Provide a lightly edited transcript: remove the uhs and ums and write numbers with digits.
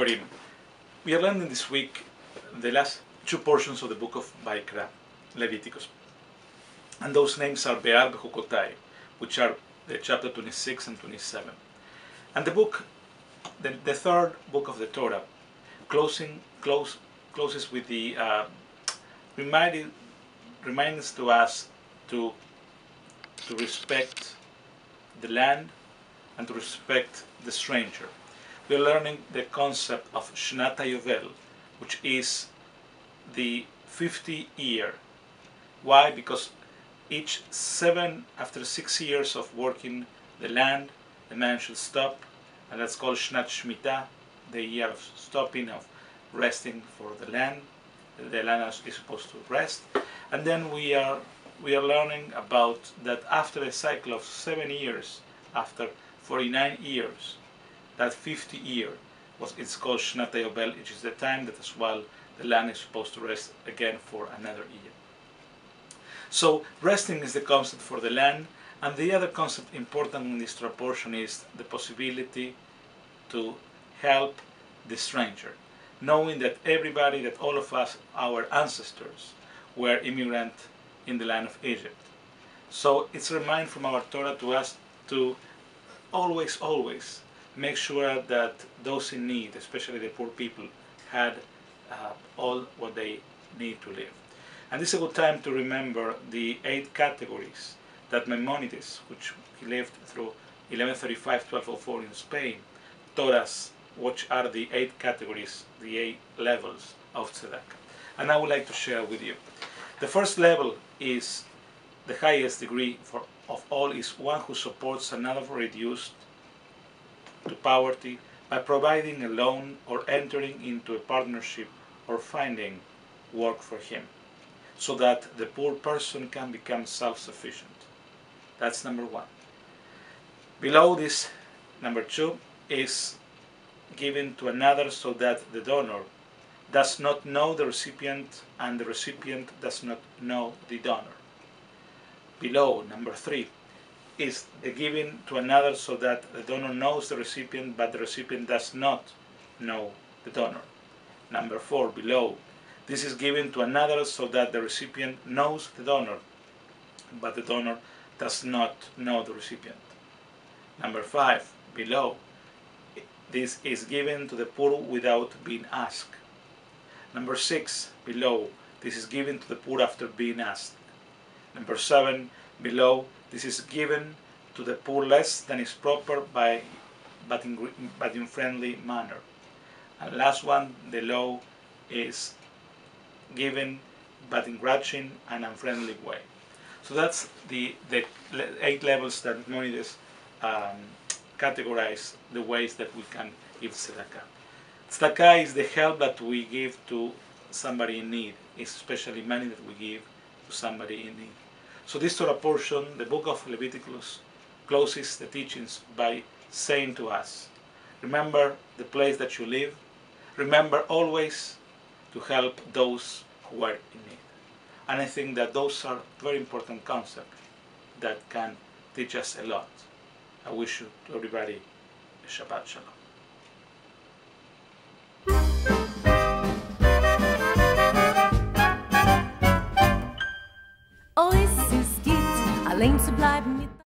Haverim. We are learning this week the last two portions of the book of Vayikra, Leviticus. And those names are Behar, Bechukotai, which are the chapter 26 and 27. And the book, the third book of the Torah, closes with the reminds to us to respect the land and to respect the stranger. We are learning the concept of Shnat HaYovel, which is the 50 year. Why? Because after 6 years of working the land, the man should stop, and that's called Shnat Shemitah, the year of stopping, of resting for the land. The land is supposed to rest. And then we are learning about that after a cycle of 7 years, after 49 years, that 50 year it's called Shnat HaYovel, which is the time that as well the land is supposed to rest again for another year. So resting is the concept for the land, and the other concept important in this portion is the possibility to help the stranger, knowing that that all of us, our ancestors, were immigrants in the land of Egypt. So it's a reminder from our Torah to us to always make sure that those in need, especially the poor people, had all what they need to live. And this is a good time to remember the 8 categories that Maimonides, which he lived through 1135-1204 in Spain, taught us, which are the 8 categories, the 8 levels of tzedakah. And I would like to share with you. The first level is the highest degree of all, is one who supports another reduced to poverty by providing a loan or entering into a partnership or finding work for him, so that the poor person can become self-sufficient. That's number 1. Below this, number 2 is given to another so that the donor does not know the recipient and the recipient does not know the donor. Below, number 3, is the giving to another so that the donor knows the recipient but the recipient does not know the donor. Number 4, below, this is given to another so that the recipient knows the donor but the donor does not know the recipient. Number 5, below, this is given to the poor without being asked. Number 6, below, this is given to the poor after being asked. Number 7, below, this is given to the poor less than is proper but in friendly manner. And last one, below, is given but in grudging and unfriendly way. So that's the 8 levels that Maimonides categorize the ways that we can give tzedakah. Tzedakah is the help that we give to somebody in need, especially money that we give to somebody in need. So this Torah portion, the book of Leviticus, closes the teachings by saying to us, remember the place that you live, remember always to help those who are in need. And I think that those are very important concepts that can teach us a lot. I wish you to everybody a Shabbat Shalom. Oh, es ist geht, allein zu bleiben mit